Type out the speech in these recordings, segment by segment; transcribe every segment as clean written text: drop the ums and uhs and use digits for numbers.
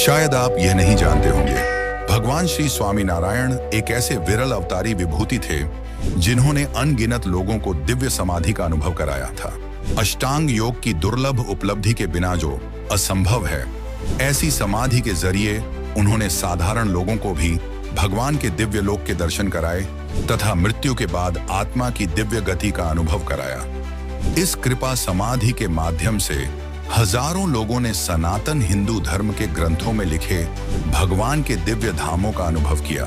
शायद आप यह नहीं जानते होंगे, भगवान श्री स्वामीनारायण एक ऐसे विरल अवतारी विभूति थे जिन्होंने अनगिनत लोगों को दिव्य समाधि का अनुभव कराया था। अष्टांग योग की दुर्लभ उपलब्धि के बिना जो असंभव है, ऐसी समाधि के जरिए उन्होंने साधारण लोगों को भी भगवान के दिव्य लोक के दर्शन कराए तथा मृत्यु के बाद आत्मा की दिव्य गति का अनुभव कराया। इस कृपा समाधि के माध्यम से हजारों लोगों ने सनातन हिंदू धर्म के ग्रंथों में लिखे भगवान के दिव्य धामों का अनुभव किया।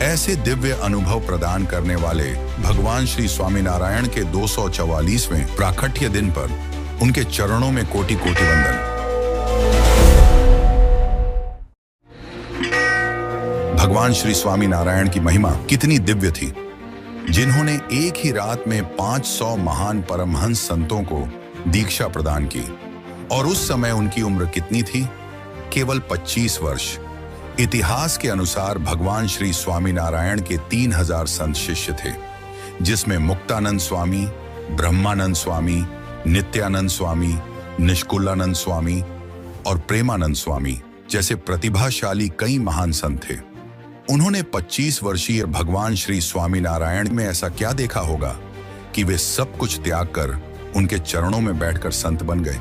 ऐसे दिव्य अनुभव प्रदान करने वाले भगवान श्री स्वामीनारायण के 244वें प्राकट्य दिन पर उनके चरणों में कोटि कोटि वंदन। भगवान श्री स्वामीनारायण की महिमा कितनी दिव्य थी, जिन्होंने एक ही रात में 500 महान परमहंस संतों को दीक्षा प्रदान की। और उस समय उनकी उम्र कितनी थी? केवल 25 वर्ष। इतिहास के अनुसार भगवान श्री स्वामीनारायण के 3000 संत शिष्य थे, जिसमें मुक्तानंद स्वामी, ब्रह्मानंद स्वामी, नित्यानंद स्वामी, निष्कुलानंद स्वामी और प्रेमानंद स्वामी जैसे प्रतिभाशाली कई महान संत थे। उन्होंने 25 वर्षीय भगवान श्री स्वामीनारायण में ऐसा क्या देखा होगा कि वे सब कुछ त्याग कर उनके चरणों में बैठकर संत बन गए?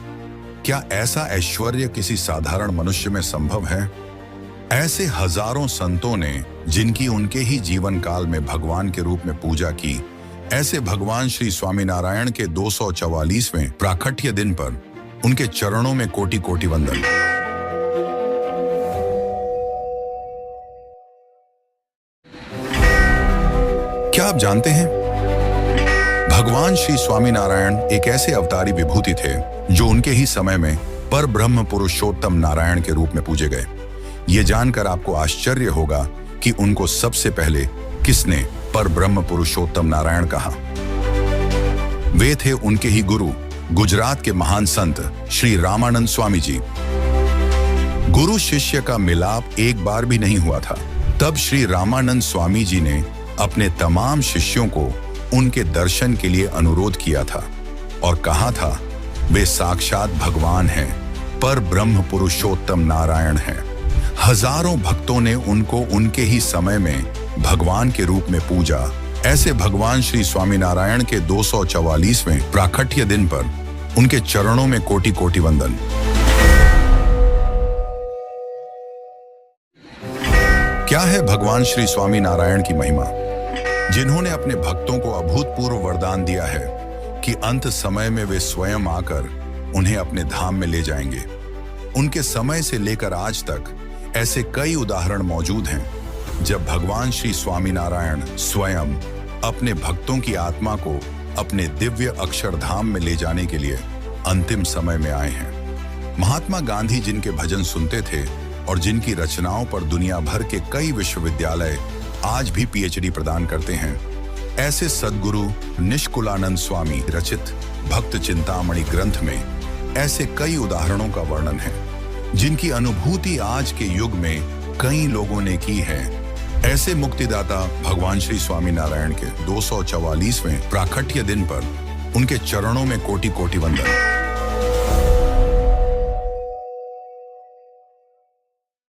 क्या ऐसा ऐश्वर्य किसी साधारण मनुष्य में संभव है? ऐसे हजारों संतों ने जिनकी उनके ही जीवन काल में भगवान के रूप में पूजा की, ऐसे भगवान श्री स्वामीनारायण के 244वें प्राकट्य दिन पर उनके चरणों में कोटि कोटि वंदन। क्या आप जानते हैं, भगवान श्री स्वामीनारायण एक ऐसे अवतारी विभूति थे जो उनके ही समय में पर ब्रह्म पुरुषोत्तम नारायण के रूप में पूजे गए। ये जानकर आपको आश्चर्य होगा कि उनको सबसे पहले किसने पर ब्रह्म पुरुषोत्तम नारायण कहा। वे थे उनके ही गुरु, गुजरात के महान संत श्री रामानंद स्वामी जी। गुरु शिष्य का मिलाप एक बार भी नहीं हुआ था। तब श्री रामानंद स्वामी जी ने अपने तमाम शिष्यों को उनके दर्शन के लिए अनुरोध किया था और कहा था, वे साक्षात भगवान हैं, पर ब्रह्म पुरुषोत्तम नारायण हैं। हजारों भक्तों ने उनको उनके ही समय में भगवान के रूप में पूजा। ऐसे भगवान श्री स्वामीनारायण के 244वें प्राकट्य दिन पर उनके चरणों में कोटि कोटि वंदन। क्या है भगवान श्री स्वामीनारायण की महिमा, जिन्होंने अपने भक्तों को अभूतपूर्व वरदान दिया है कि अंत समय में वे स्वयं आकर उन्हें अपने धाम में ले जाएंगे। उनके समय से लेकर आज तक ऐसे कई उदाहरण मौजूद हैं जब भगवान श्री स्वामीनारायण स्वयं अपने भक्तों की आत्मा को अपने दिव्य अक्षरधाम में ले जाने के लिए अंतिम समय में आए हैं। महात्मा गांधी जिनके भजन सुनते थे और जिनकी रचनाओं पर दुनिया भर के कई विश्वविद्यालय आज भी पीएचडी प्रदान करते हैं, ऐसे सद्गुरु निष्कुलानंद स्वामी रचित भक्त चिंतामणि ग्रंथ में ऐसे कई उदाहरणों का वर्णन है जिनकी अनुभूति आज के युग में कई लोगों ने की है। ऐसे मुक्तिदाता भगवान श्री स्वामीनारायण के 244वें प्राकट्य दिन पर उनके चरणों में कोटि कोटि वंदन।